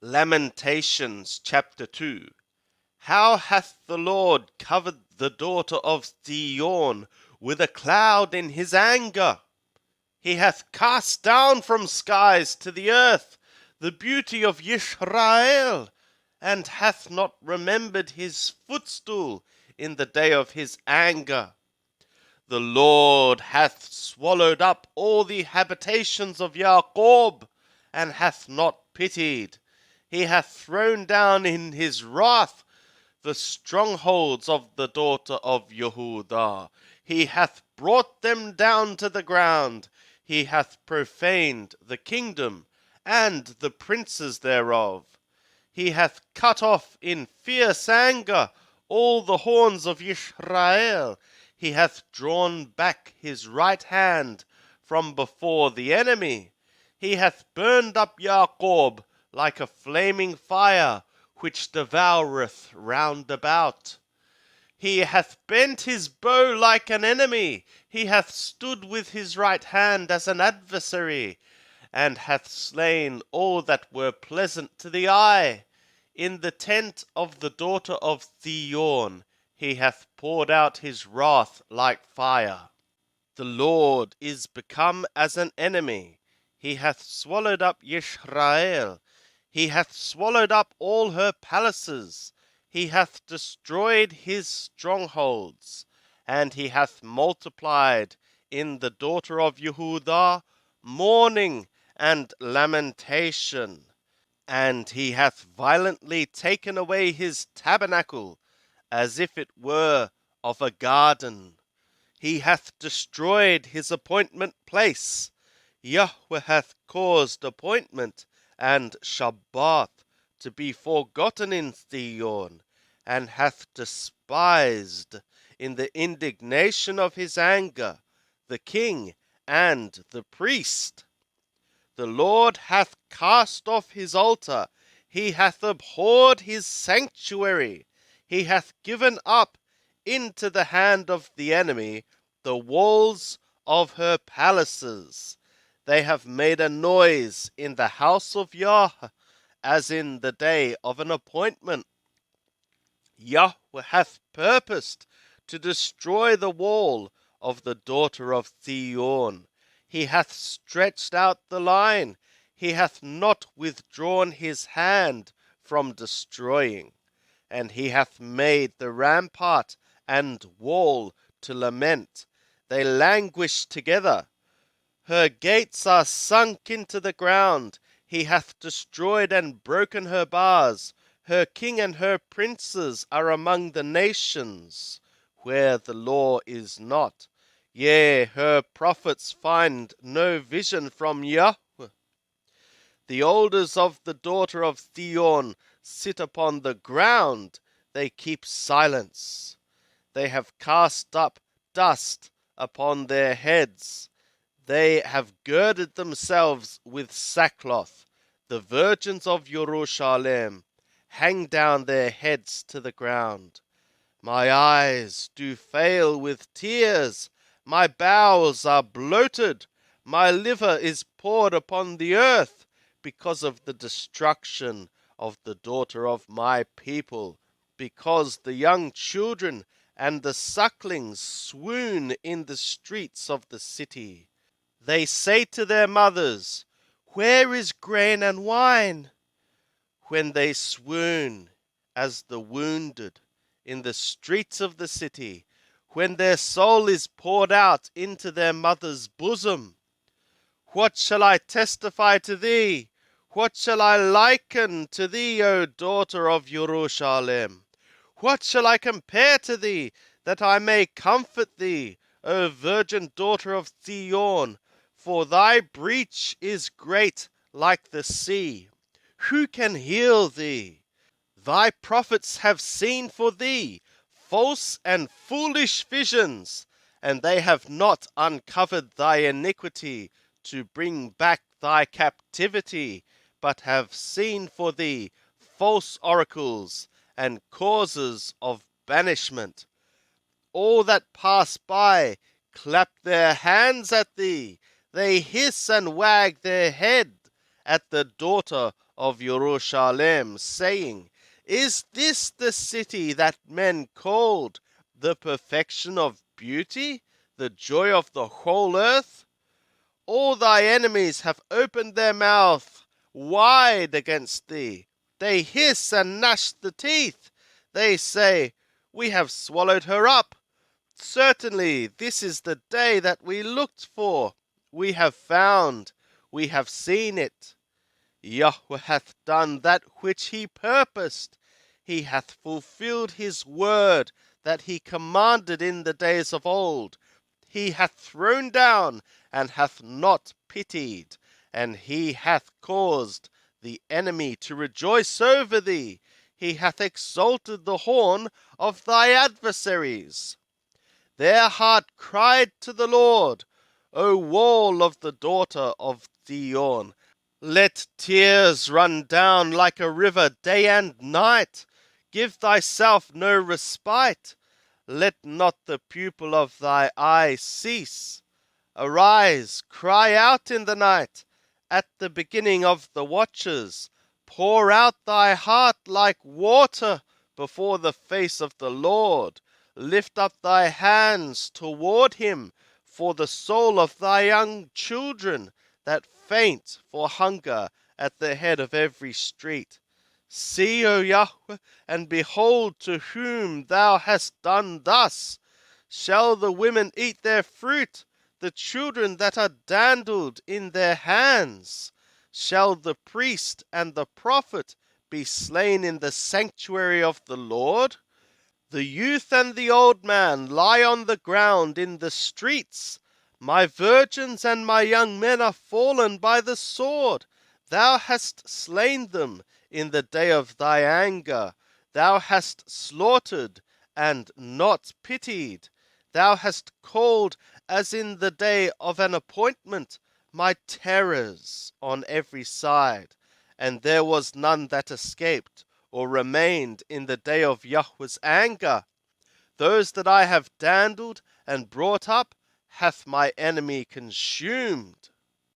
Lamentations chapter 2. How hath the Lord covered the daughter of Zion with a cloud in his anger? He hath cast down from skies to the earth the beauty of Israel, and hath not remembered his footstool in the day of his anger. The Lord hath swallowed up all the habitations of Jacob, and hath not pitied. He hath thrown down in his wrath the strongholds of the daughter of Yehudah. He hath brought them down to the ground. He hath profaned the kingdom and the princes thereof. He hath cut off in fierce anger all the horns of Israel. He hath drawn back his right hand from before the enemy. He hath burned up Jacob like a flaming fire, which devoureth round about. He hath bent his bow like an enemy. He hath stood with his right hand as an adversary, and hath slain all that were pleasant to the eye. In the tent of the daughter of Zion he hath poured out his wrath like fire. The Lord is become as an enemy. He hath swallowed up Israel. He hath swallowed up all her palaces. He hath destroyed his strongholds. And he hath multiplied in the daughter of Yehudah mourning and lamentation. And he hath violently taken away his tabernacle, as if it were of a garden. He hath destroyed his appointment place. Yahweh hath caused appointment and Shabbath to be forgotten in Zion, and hath despised in the indignation of his anger the king and the priest. The Lord hath cast off his altar. He hath abhorred his sanctuary. He hath given up into the hand of the enemy the walls of her palaces. They have made a noise in the house of Yah, as in the day of an appointment. Yahweh hath purposed to destroy the wall of the daughter of Zion. He hath stretched out the line. He hath not withdrawn his hand from destroying. And he hath made the rampart and wall to lament. They languish together. Her gates are sunk into the ground. He hath destroyed and broken her bars. Her king and her princes are among the nations, where the law is not. Yea, her prophets find no vision from Yahweh. The elders of the daughter of Zion sit upon the ground. They keep silence. They have cast up dust upon their heads. They have girded themselves with sackcloth. The virgins of Jerusalem hang down their heads to the ground. My eyes do fail with tears. My bowels are bloated. My liver is poured upon the earth because of the destruction of the daughter of my people, because the young children and the sucklings swoon in the streets of the city. They say to their mothers, "Where is grain and wine?" When they swoon as the wounded in the streets of the city, when their soul is poured out into their mother's bosom. What shall I testify to thee? What shall I liken to thee, O daughter of Jerusalem? What shall I compare to thee, that I may comfort thee, O virgin daughter of Zion? For thy breach is great like the sea. Who can heal thee? Thy prophets have seen for thee false and foolish visions, and they have not uncovered thy iniquity to bring back thy captivity, but have seen for thee false oracles and causes of banishment. All that pass by clap their hands at thee. They hiss and wag their head, at the daughter of Jerusalem, saying, Is this the city that men called the perfection of beauty, the joy of the whole earth? All thy enemies have opened their mouth wide against thee. They hiss and gnash the teeth. They say, We have swallowed her up. Certainly, this is the day that we looked for. We have found, we have seen it. Yahweh hath done that which he purposed. He hath fulfilled his word that he commanded in the days of old. He hath thrown down and hath not pitied, and he hath caused the enemy to rejoice over thee. He hath exalted the horn of thy adversaries. Their heart cried to the Lord, O wall of the daughter of Zion. Let tears run down like a river day and night. Give thyself no respite. Let not the pupil of thy eye cease. Arise, cry out in the night. At the beginning of the watches, pour out thy heart like water before the face of the Lord. Lift up thy hands toward him for the soul of thy young children that faint for hunger at the head of every street. See, O Yahweh, and behold to whom thou hast done thus. Shall the women eat their fruit, the children that are dandled in their hands? Shall the priest and the prophet be slain in the sanctuary of the Lord? The youth and the old man lie on the ground in the streets. My virgins and my young men are fallen by the sword. Thou hast slain them in the day of thy anger. Thou hast slaughtered and not pitied. Thou hast called, as in the day of an appointment, my terrors on every side, and there was none that escaped or remained in the day of Yahweh's anger. Those that I have dandled and brought up hath my enemy consumed.